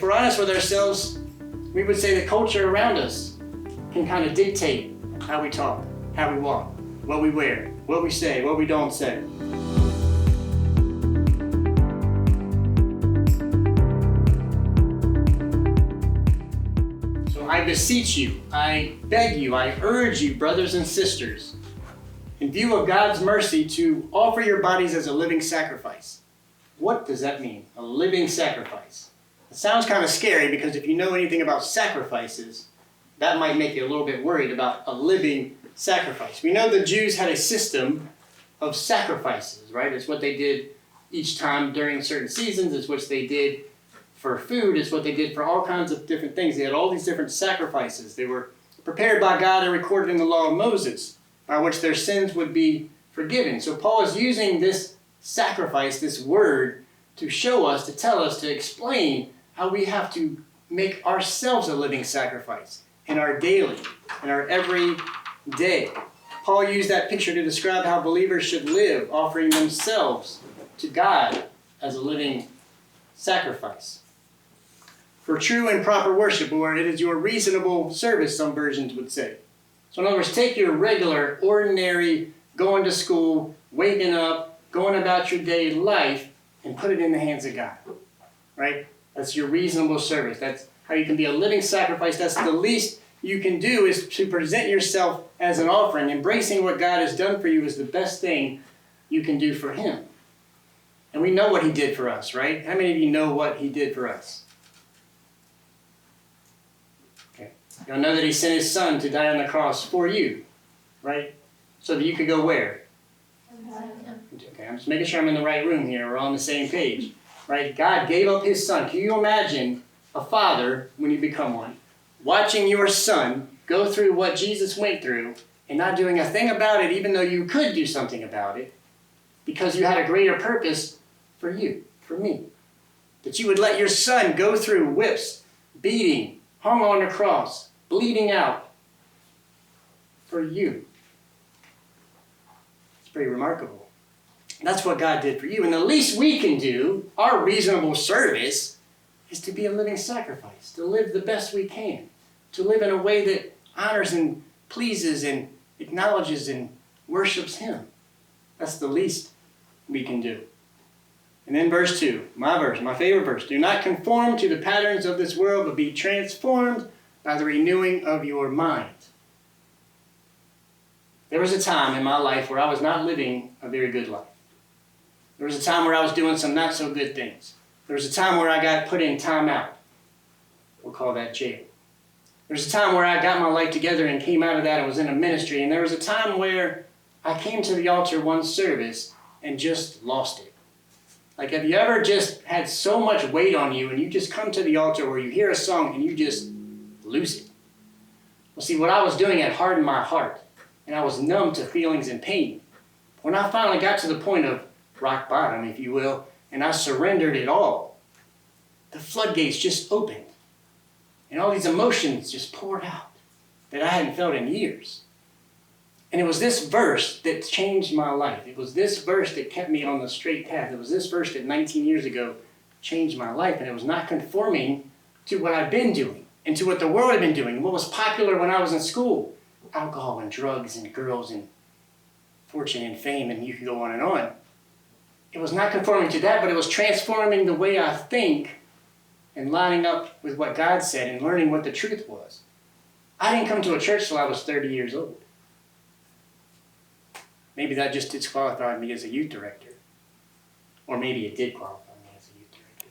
we're honest with ourselves, we would say the culture around us can kind of dictate how we talk, how we walk, what we wear, what we say, what we don't say. So I beseech you, I beg you, I urge you, brothers and sisters, in view of God's mercy, to offer your bodies as a living sacrifice. What does that mean? A living sacrifice. It sounds kind of scary because if you know anything about sacrifices, that might make you a little bit worried about a living sacrifice. We know the Jews had a system of sacrifices, right? It's what they did each time during certain seasons. It's what they did for food. It's what they did for all kinds of different things. They had all these different sacrifices. They were prepared by God and recorded in the law of Moses, by which their sins would be forgiven. So Paul is using this sacrifice, this word, to show us, to tell us, to explain how we have to make ourselves a living sacrifice in our daily, in our every day. Paul used that picture to describe how believers should live, offering themselves to God as a living sacrifice. For true and proper worship, or it is your reasonable service, some versions would say. So in other words, take your regular, ordinary, going to school, waking up, going about your daily life, and put it in the hands of God, right? That's your reasonable service. That's how you can be a living sacrifice. That's the least you can do, is to present yourself as an offering. Embracing what God has done for you is the best thing you can do for Him. And we know what He did for us, right? How many of you know what He did for us? Okay. You'll know that He sent His Son to die on the cross for you, right? So that you could go where? Okay, I'm just making sure I'm in the right room here. We're on the same page, right? God gave up His Son. Can you imagine a father, when you become one, watching your son go through what Jesus went through and not doing a thing about it, even though you could do something about it, because you had a greater purpose for you, for me? That you would let your son go through whips, beating, hung on a cross, bleeding out for you. It's pretty remarkable. That's what God did for you. And the least we can do, our reasonable service, is to be a living sacrifice, to live the best we can, to live in a way that honors and pleases and acknowledges and worships Him. That's the least we can do. And then verse 2, my favorite verse. Do not conform to the patterns of this world, but be transformed by the renewing of your mind. There was a time in my life where I was not living a very good life. There was a time where I was doing some not so good things. There was a time where I got put in time out. We'll call that jail. There was a time where I got my life together and came out of that and was in a ministry. And there was a time where I came to the altar one service and just lost it. Like, have you ever just had so much weight on you and you just come to the altar where you hear a song and you just lose it? Well, see, what I was doing had hardened my heart, and I was numb to feelings and pain. When I finally got to the point of rock bottom, if you will, and I surrendered it all, the floodgates just opened. And all these emotions just poured out that I hadn't felt in years. And it was this verse that changed my life. It was this verse that kept me on the straight path. It was this verse that 19 years ago changed my life. And it was not conforming to what I've been doing and to what the world had been doing. What was popular when I was in school? Alcohol and drugs and girls and fortune and fame, and you can go on and on. It was not conforming to that, but it was transforming the way I think and lining up with what God said and learning what the truth was. I didn't come to a church till I was 30 years old. Maybe that just disqualified me as a youth director. Or maybe it did qualify me as a youth director.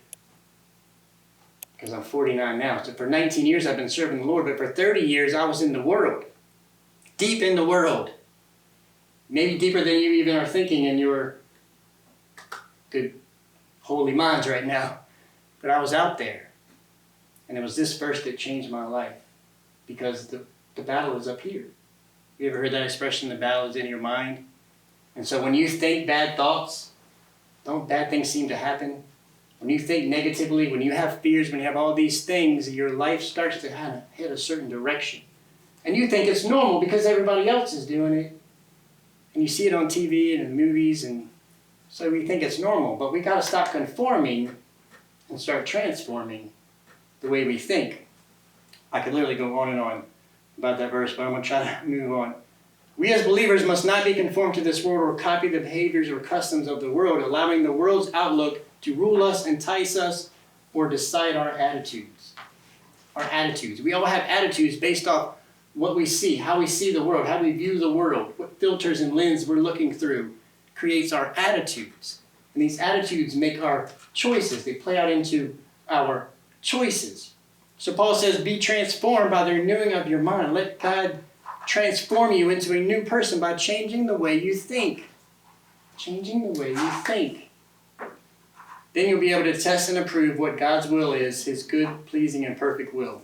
Because I'm 49 now. So for 19 years I've been serving the Lord, but for 30 years I was in the world. Deep in the world. Maybe deeper than you even are thinking in your good holy minds right now. But I was out there. And it was this verse that changed my life. Because the battle is up here. You ever heard that expression, the battle is in your mind? And so when you think bad thoughts, don't bad things seem to happen? When you think negatively, when you have fears, when you have all these things, your life starts to kind of head a certain direction. And you think it's normal because everybody else is doing it. And you see it on TV and in movies, and so we think it's normal. But we got to stop conforming and start transforming the way we think. I could literally go on and on about that verse, but I'm going to try to move on. We as believers must not be conformed to this world or copy the behaviors or customs of the world, allowing the world's outlook to rule us, entice us, or decide our attitudes. Our attitudes. We all have attitudes based off what we see, how we see the world, how we view the world, what filters and lens we're looking through creates our attitudes. And these attitudes make our choices. They play out into our choices. So Paul says, be transformed by the renewing of your mind. Let God transform you into a new person by changing the way you think. Changing the way you think. Then you'll be able to test and approve what God's will is, his good, pleasing, and perfect will.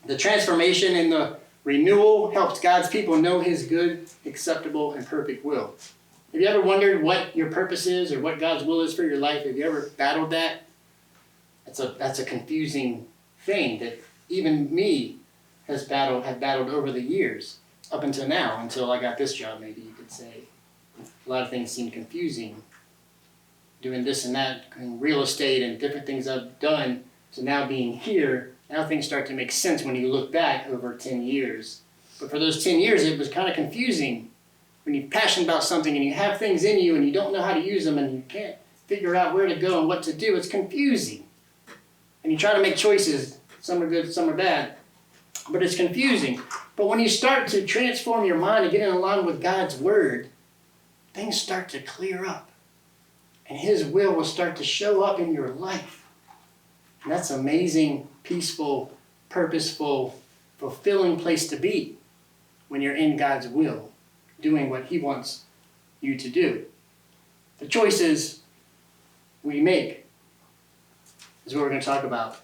The transformation and the renewal helps God's people know his good, acceptable, and perfect will. Have you ever wondered what your purpose is or what God's will is for your life? Have you ever battled that? That's a confusing thing that even me have battled over the years, up until now, until I got this job, maybe you could say. A lot of things seem confusing. Doing this and that, in real estate and different things I've done, to now being here, now things start to make sense when you look back over 10 years. But for those 10 years, it was kind of confusing. When you're passionate about something and you have things in you and you don't know how to use them and you can't figure out where to go and what to do, it's confusing. And you try to make choices, some are good, some are bad, but it's confusing. But when you start to transform your mind and get in line with God's word, things start to clear up. And his will start to show up in your life. And that's an amazing, peaceful, purposeful, fulfilling place to be when you're in God's will, doing what he wants you to do. The choices we make is what we're going to talk about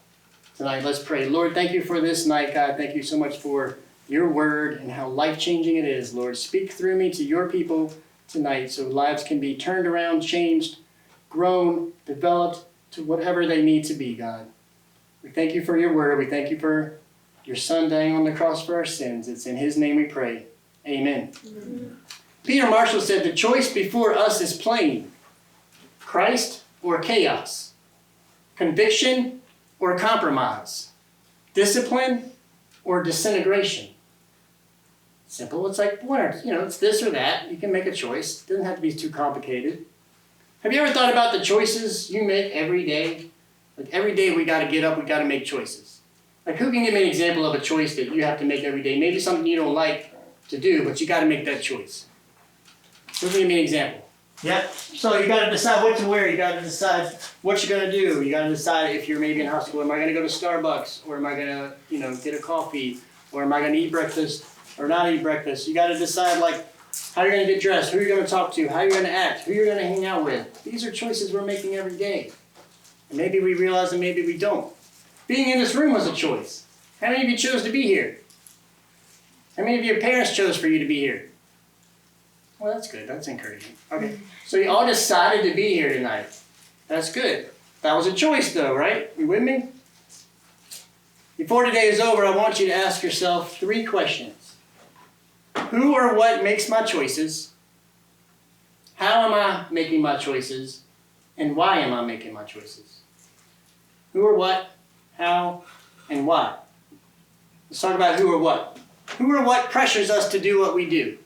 tonight. Let's pray. Lord, thank you for this night, God. Thank you so much for your word and how life-changing it is, Lord. Speak through me to your people tonight so lives can be turned around, changed, grown, developed to whatever they need to be, God. We thank you for your word. We thank you for your son dying on the cross for our sins. It's in his name we pray. Amen. Amen. Peter Marshall said, the choice before us is plain. Christ or chaos. Conviction or compromise. Discipline or disintegration. Simple. It's like one or, it's this or that. You can make a choice. It doesn't have to be too complicated. Have you ever thought about the choices you make every day? Like every day we got to get up, we got to make choices. Like who can give me an example of a choice that you have to make every day? Maybe something you don't like to do, but you got to make that choice. Who can give me an example? Yeah. So you got to decide what to wear. You got to decide what you're going to do. You got to decide if you're maybe in high school. Am I going to go to Starbucks, or am I going to, get a coffee, or am I going to eat breakfast or not eat breakfast? You got to decide like how you're going to get dressed, who you're going to talk to, how you're going to act, who you're going to hang out with. These are choices we're making every day. And maybe we realize and maybe we don't. Being in this room was a choice. How many of you chose to be here? How many of your parents chose for you to be here? Well, that's good. That's encouraging. Okay. So you all decided to be here tonight. That's good. That was a choice though, right? You with me? Before today is over, I want you to ask yourself 3 questions. Who or what makes my choices? How am I making my choices? And why am I making my choices? Who or what, how, and why? Let's talk about who or what. Who or what pressures us to do what we do?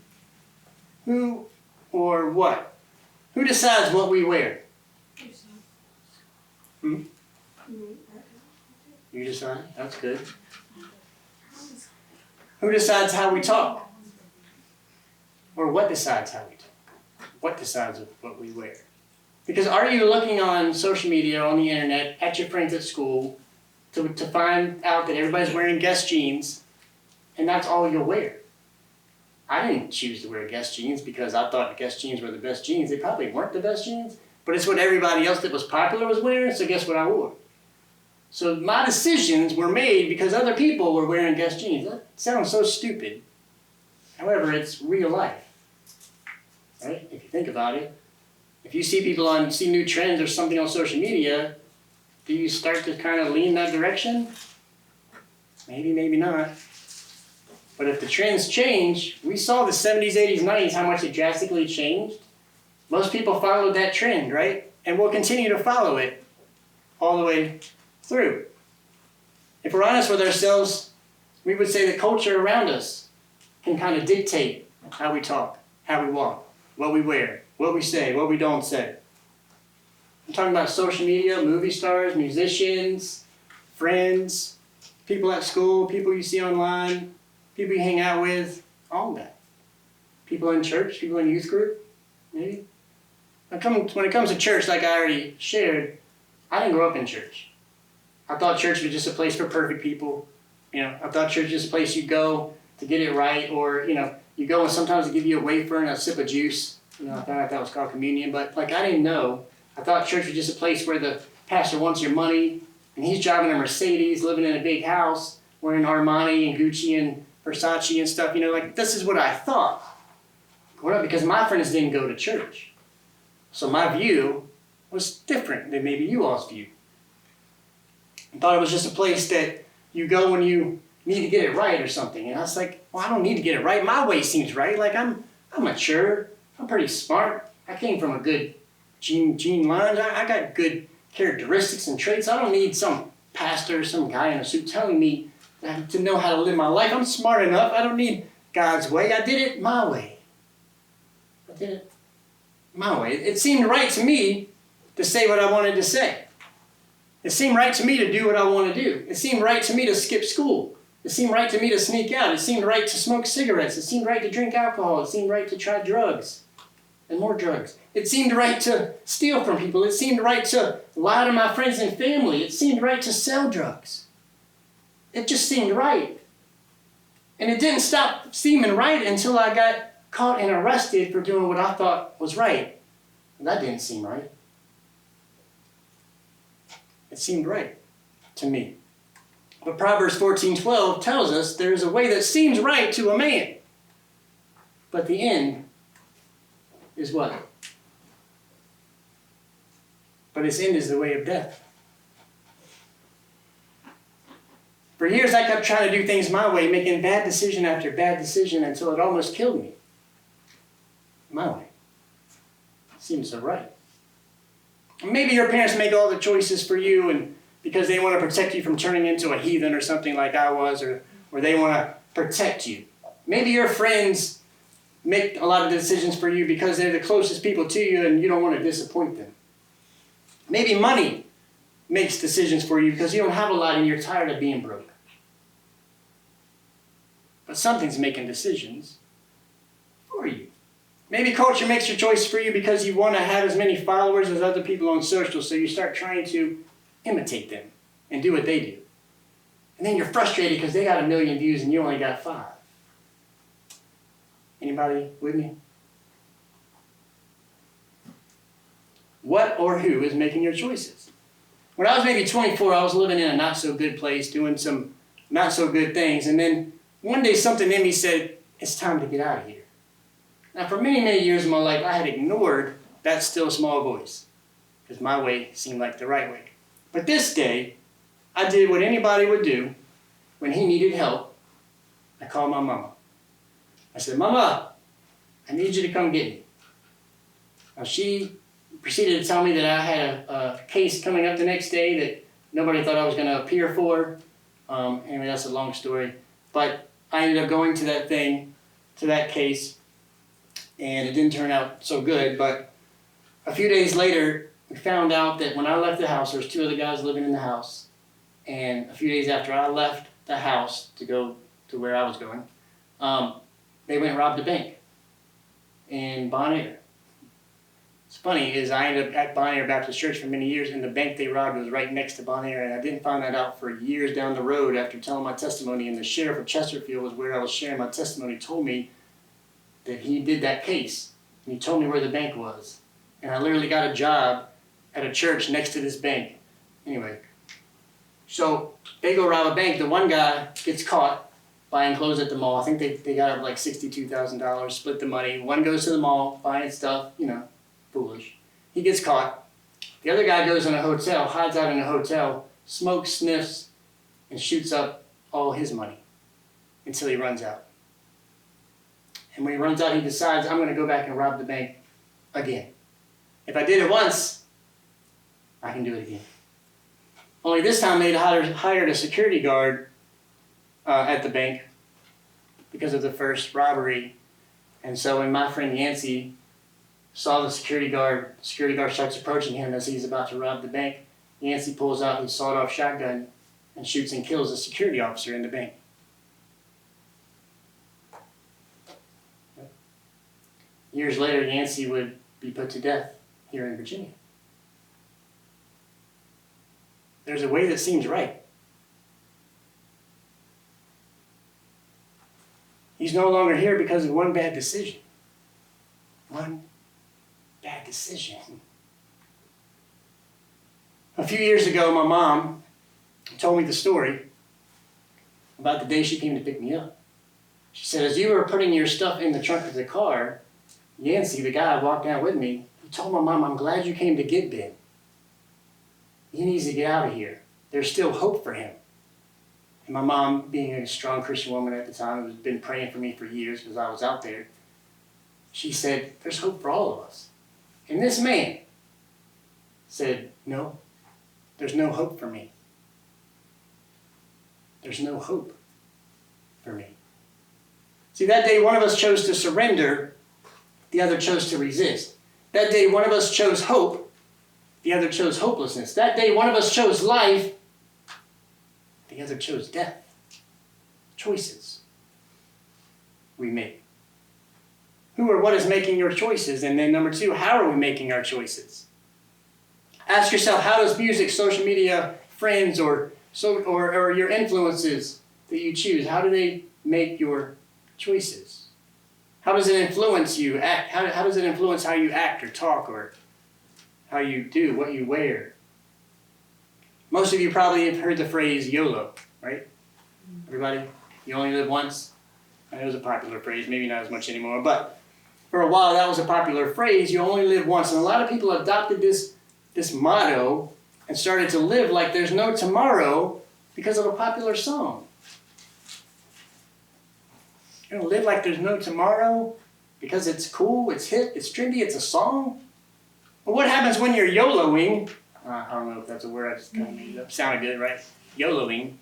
Who or what? Who decides what we wear? You decide? That's good. Who decides how we talk? Or what decides how we talk? What decides what we wear? Because are you looking on social media, on the internet, at your friends at school, to find out that everybody's wearing Guess jeans, and that's all you'll wear? I didn't choose to wear Guess jeans because I thought Guess jeans were the best jeans. They probably weren't the best jeans, but it's what everybody else that was popular was wearing, so guess what I wore? So my decisions were made because other people were wearing Guess jeans. That sounds so stupid. However, it's real life, right? If you think about it. If you see people see new trends or something on social media, do you start to kind of lean that direction? Maybe, maybe not. But if the trends change, we saw the 70s, 80s, 90s, how much it drastically changed. Most people followed that trend, right? And will continue to follow it all the way through. if we're honest with ourselves, we would say the culture around us can kind of dictate how we talk, how we walk, what we wear, what we say, what we don't say. I'm talking about social media, movie stars, musicians, friends, people at school, people you see online, people you hang out with, all that. People in church, people in youth group, maybe. When it comes to church, like I already shared, I didn't grow up in church. I thought church was just a place for perfect people. I thought church was just a place you go to get it right, or, you go and sometimes they give you a wafer and a sip of juice. I found out that was called communion, but I didn't know. I thought church was just a place where the pastor wants your money, and he's driving a Mercedes, living in a big house, wearing Armani and Gucci and Versace and stuff. This is what I thought. Because my friends didn't go to church. So my view was different than maybe you all's view. I thought it was just a place that you go when you need to get it right or something. And I was like, well, I don't need to get it right. My way seems right. I'm mature. I'm pretty smart. I came from a good gene line. I got good characteristics and traits. I don't need some pastor, some guy in a suit telling me to know how to live my life. I'm smart enough. I don't need God's way. I did it my way. I did it my way. It seemed right to me to say what I wanted to say. It seemed right to me to do what I want to do. It seemed right to me to skip school. It seemed right to me to sneak out. It seemed right to smoke cigarettes. It seemed right to drink alcohol. It seemed right to try drugs and more drugs. It seemed right to steal from people. It seemed right to lie to my friends and family. It seemed right to sell drugs. It just seemed right. And it didn't stop seeming right until I got caught and arrested for doing what I thought was right. And that didn't seem right. It seemed right to me. But Proverbs 14:12 tells us there is a way that seems right to a man, but the end is what? But its end is the way of death. For years I kept trying to do things my way, making bad decision after bad decision until it almost killed me. My way. Seems so right. Maybe your parents make all the choices for you and because they want to protect you from turning into a heathen or something like I was, or they want to protect you. Maybe your friends make a lot of decisions for you because they're the closest people to you and you don't want to disappoint them. Maybe money makes decisions for you because you don't have a lot and you're tired of being broke. But something's making decisions for you. Maybe culture makes your choice for you because you want to have as many followers as other people on social, so you start trying to imitate them and do what they do. And then you're frustrated because they got 1 million views and you only got 5. Anybody with me? What or who is making your choices? When I was maybe 24, I was living in a not so good place, doing some not so good things, and then one day something in me said, it's time to get out of here. Now for many, many years of my life, I had ignored that still small voice because my way seemed like the right way. But this day, I did what anybody would do when he needed help. I called my mama. I said, Mama, I need you to come get me. Now she proceeded to tell me that I had a case coming up the next day that nobody thought I was going to appear for. Anyway, that's a long story. But I ended up going to that case, and it didn't turn out so good. But a few days later, we found out that when I left the house, there was 2 other guys living in the house. And a few days after I left the house to go to where I was going, they went and robbed a bank in Bon Air. What's funny is I ended up at Bon Air Baptist Church for many years, and the bank they robbed was right next to Bon Air, and I didn't find that out for years down the road after telling my testimony, and the sheriff of Chesterfield was where I was sharing my testimony, told me that he did that case, and he told me where the bank was. And I literally got a job at a church next to this bank. Anyway, so they go rob a bank. The one guy gets caught buying clothes at the mall. I think they got up like $62,000, split the money. One goes to the mall, buying stuff, foolish. He gets caught. The other guy goes in a hotel, hides out in a hotel, smokes, sniffs, and shoots up all his money until he runs out. And when he runs out, he decides, I'm going to go back and rob the bank again. If I did it once, I can do it again. Only this time they'd hired a security guard at the bank because of the first robbery. And so when my friend Yancey saw the security guard starts approaching him as he's about to rob the bank. Yancey pulls out his sawed-off shotgun and shoots and kills a security officer in the bank. Years later, Yancey would be put to death here in Virginia. There's a way that seems right. He's no longer here because of one bad decision. One bad decision. A few years ago, my mom told me the story about the day she came to pick me up. She said, as you were putting your stuff in the trunk of the car, Yancey, the guy who walked down with me, he told my mom, I'm glad you came to get Ben. He needs to get out of here. There's still hope for him. And my mom, being a strong Christian woman at the time, who had been praying for me for years because I was out there, she said, there's hope for all of us. And this man said, no, there's no hope for me. There's no hope for me. See, that day one of us chose to surrender, the other chose to resist. That day one of us chose hope, the other chose hopelessness. That day one of us chose life, the other chose death. Choices we make. Who or what is making your choices? And then number two, how are we making our choices? Ask yourself, how does music, social media, friends, or your influences that you choose, how do they make your choices? How does it influence you? How does it influence how you act or talk or how you do, what you wear? Most of you probably have heard the phrase YOLO, right? Everybody? You only live once? I know it was a popular phrase, maybe not as much anymore, but for a while that was a popular phrase, you only live once. And a lot of people adopted this motto and started to live like there's no tomorrow because of a popular song. You're going to live like there's no tomorrow because it's cool, it's hip, it's trendy, it's a song? But what happens when you're YOLOing? I don't know if that's a word, I just kind of made it up. Sounded good, right? YOLOing.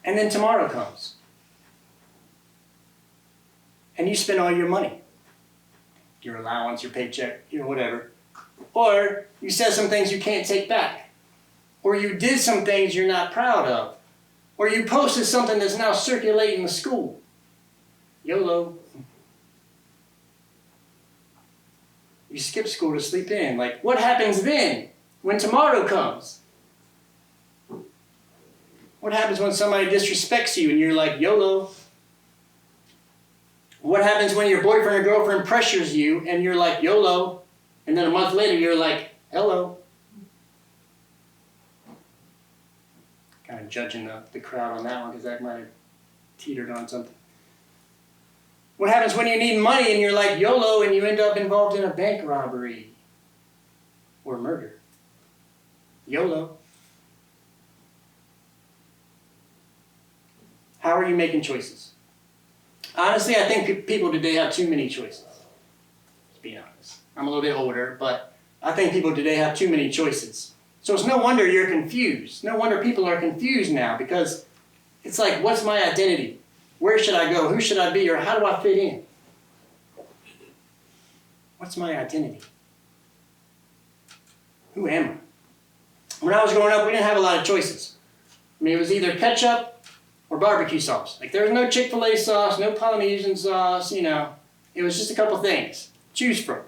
And then tomorrow comes. And you spend all your money. Your allowance, your paycheck, whatever. Or you said some things you can't take back. Or you did some things you're not proud of. Or you posted something that's now circulating the school. YOLO. You skip school to sleep in. Like, what happens then when tomorrow comes? What happens when somebody disrespects you and you're like, YOLO? What happens when your boyfriend or girlfriend pressures you and you're like, YOLO? And then a month later you're like, hello? Kind of judging the crowd on that one because that might have teetered on something. What happens when you need money and you're like YOLO and you end up involved in a bank robbery or murder? YOLO. How are you making choices? Honestly, I think people today have too many choices. Let's be honest. I'm a little bit older, but I think people today have too many choices. So it's no wonder you're confused. No wonder people are confused now because it's like, what's my identity? Where should I go? Who should I be? Or how do I fit in? What's my identity? Who am I? When I was growing up, we didn't have a lot of choices. I mean, it was either ketchup or barbecue sauce. Like, there was no Chick-fil-A sauce, no Polynesian sauce, It was just a couple things. Choose from.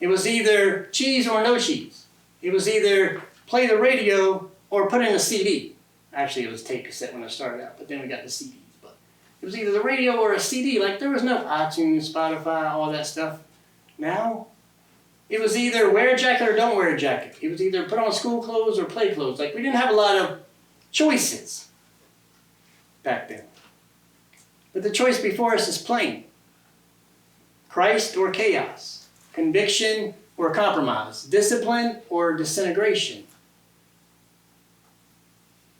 It was either cheese or no cheese. It was either play the radio or put in a CD. Actually, it was tape cassette when I started out, but then we got the CDs. But it was either the radio or a CD. Like, there was no iTunes, Spotify, all that stuff. Now, it was either wear a jacket or don't wear a jacket. It was either put on school clothes or play clothes. Like, we didn't have a lot of choices back then. But the choice before us is plain. Christ or chaos. Conviction or compromise. Discipline or disintegration.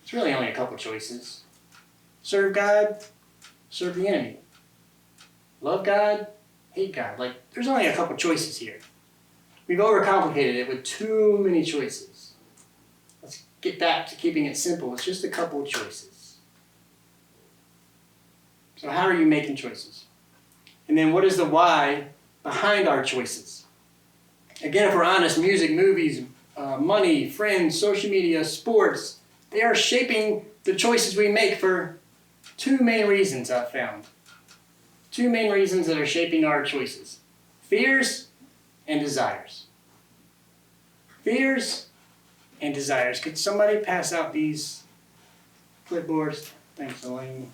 It's really only a couple choices. Serve God, serve the enemy. Love God, hate God. Like, there's only a couple choices here. We've overcomplicated it with too many choices. Let's get back to keeping it simple. It's just a couple of choices. So how are you making choices? And then what is the why behind our choices? Again, if we're honest, music, movies, money, friends, social media, sports, they are shaping the choices we make for two main reasons I've found. Two main reasons that are shaping our choices. Fears and desires. Fears and desires. Could somebody pass out these clipboards? Thanks, Elaine.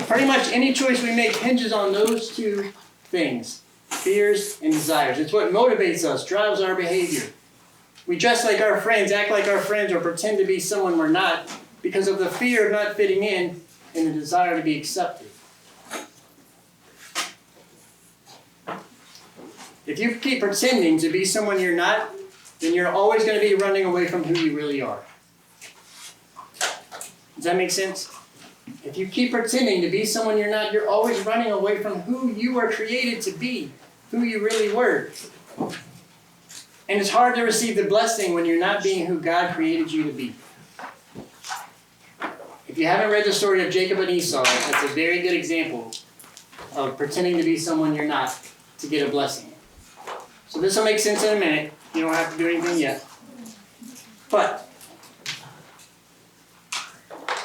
Pretty much any choice we make hinges on those two things. Fears and desires. It's what motivates us, drives our behavior. We dress like our friends, act like our friends, or pretend to be someone we're not because of the fear of not fitting in and the desire to be accepted. If you keep pretending to be someone you're not, then you're always going to be running away from who you really are. Does that make sense? If you keep pretending to be someone you're not, you're always running away from who you were created to be, who you really were. And it's hard to receive the blessing when you're not being who God created you to be. If you haven't read the story of Jacob and Esau, that's a very good example of pretending to be someone you're not to get a blessing. So this will make sense in a minute. You don't have to do anything yet. But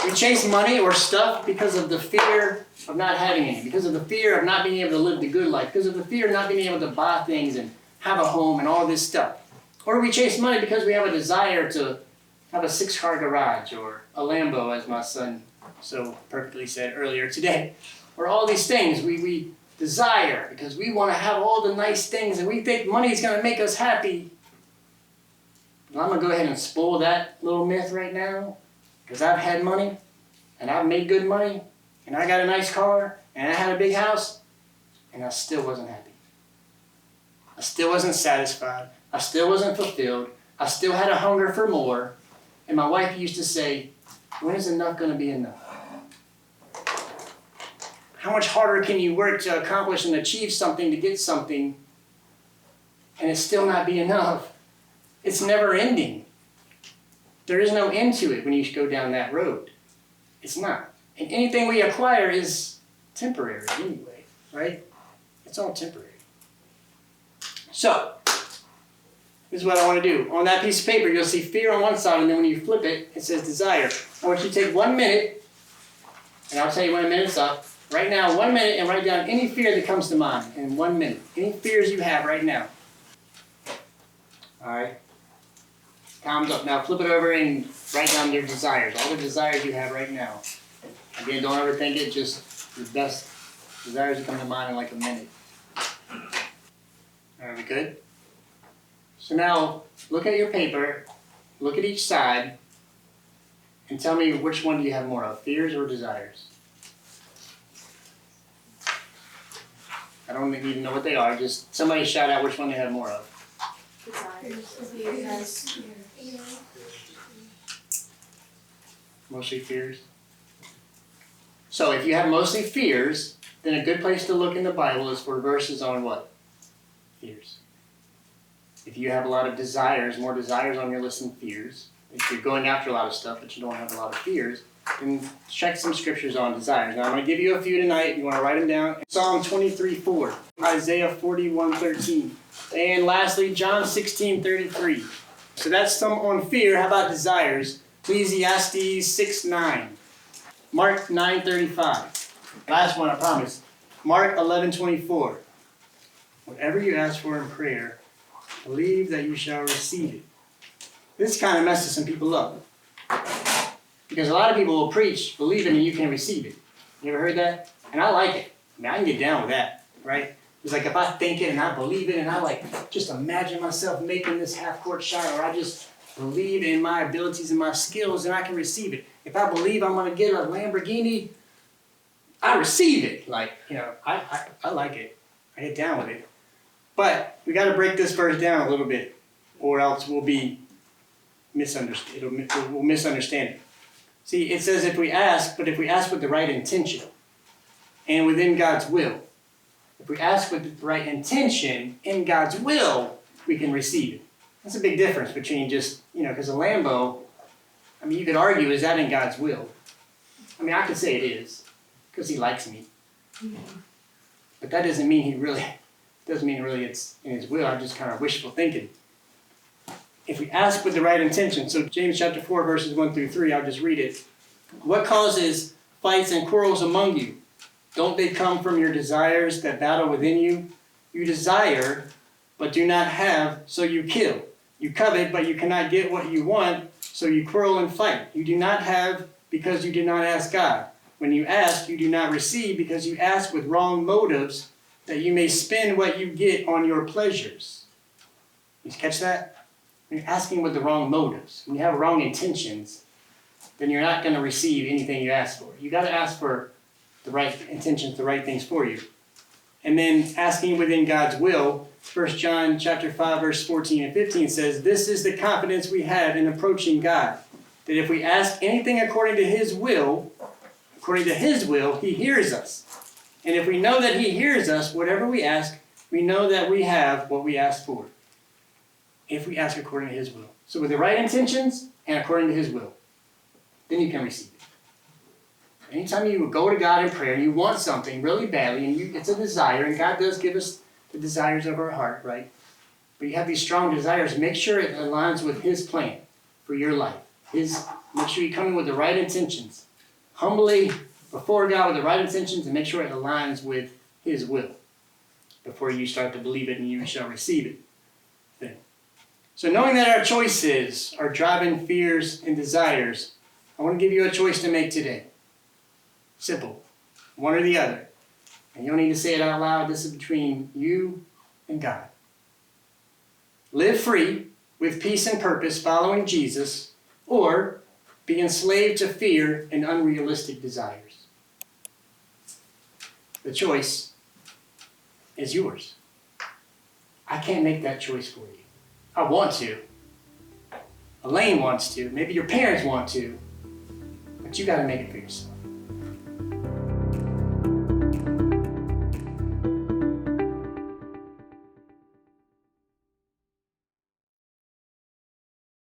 we chase money or stuff because of the fear of not having any, because of the fear of not being able to live the good life, because of the fear of not being able to buy things and have a home and all this stuff. Or we chase money because we have a desire to have a 6-car garage or a Lambo, as my son so perfectly said earlier today. Or all these things we desire because we want to have all the nice things and we think money is going to make us happy. Well, I'm going to go ahead and spoil that little myth right now because I've had money and I've made good money and I got a nice car and I had a big house and I still wasn't happy. I still wasn't satisfied. I still wasn't fulfilled. I still had a hunger for more. And my wife used to say, when is enough going to be enough? How much harder can you work to accomplish and achieve something to get something and it still not be enough? It's never ending. There is no end to it when you go down that road. It's not. And anything we acquire is temporary anyway, right? It's all temporary. So, this is what I want to do. On that piece of paper, you'll see fear on one side, and then when you flip it, it says desire. I want you to take 1 minute, and I'll tell you when a minute's up. Right now, 1 minute, and write down any fear that comes to mind in 1 minute. Any fears you have right now. All right? Time's up. Now flip it over and write down your desires. All the desires you have right now. Again, don't overthink it. Just the best desires that come to mind in like a minute. Are we good? So now, look at your paper, look at each side, and tell me which one do you have more of, fears or desires? I don't need to know what they are, just somebody shout out which one they have more of. Desires. Mostly fears? So if you have mostly fears, then a good place to look in the Bible is for verses on what? Fears. If you have a lot of desires, more desires on your list than fears, if you're going after a lot of stuff but you don't have a lot of fears, then check some scriptures on desires. Now I'm going to give you a few tonight. You want to write them down. Psalm 23:4, Isaiah 41:13, and lastly John 16:33. So that's some on fear. How about desires? Ecclesiastes 6:9, Mark 9:35. Last one, I promise. Mark 11:24. Whatever you ask for in prayer, believe that you shall receive it. This kind of messes some people up. Because a lot of people will preach, believe it and you can receive it. You ever heard that? And I like it. I mean, I can get down with that, right? It's like if I think it and I believe it and I like just imagine myself making this half-court shot, or I just believe in my abilities and my skills and I can receive it. If I believe I'm going to get a Lamborghini, I receive it. Like, you know, I like it. I get down with it. But we got to break this verse down a little bit, or else we'll be misunderstood. We'll misunderstand it. See, it says if we ask, but if we ask with the right intention and within God's will. If we ask with the right intention in God's will, we can receive it. That's a big difference between just, because a Lambo, you could argue, is that in God's will? I could say it is, because he likes me. But that doesn't mean really it's in his will. I'm just kind of wishful thinking. If we ask with the right intention, so James chapter 4, verses 1 through 3, I'll just read it. What causes fights and quarrels among you? Don't they come from your desires that battle within you? You desire, but do not have, so you kill. You covet, but you cannot get what you want, so you quarrel and fight. You do not have because you did not ask God. When you ask, you do not receive because you ask with wrong motives, that you may spend what you get on your pleasures. You catch that? When you're asking with the wrong motives, when you have wrong intentions, then you're not going to receive anything you ask for. You got to ask for the right intentions, the right things for you. And then asking within God's will, 1 John chapter 5, verse 14 and 15 says, this is the confidence we have in approaching God, that if we ask anything according to his will, he hears us. And if we know that he hears us, whatever we ask, we know that we have what we ask for. If we ask according to his will. So with the right intentions and according to his will, then you can receive it. Anytime you go to God in prayer and you want something really badly, and it's a desire, and God does give us the desires of our heart, right? But you have these strong desires, make sure it aligns with his plan for your life. Make sure you come in with the right intentions. Humbly before God with the right intentions, and make sure it aligns with his will before you start to believe it and you shall receive it. Then. So knowing that our choices are driving fears and desires, I want to give you a choice to make today. Simple. One or the other. And you don't need to say it out loud. This is between you and God. Live free with peace and purpose following Jesus, or be enslaved to fear and unrealistic desires. The choice is yours. I can't make that choice for you. I want to. Elaine wants to. Maybe your parents want to. But you got to make it for yourself.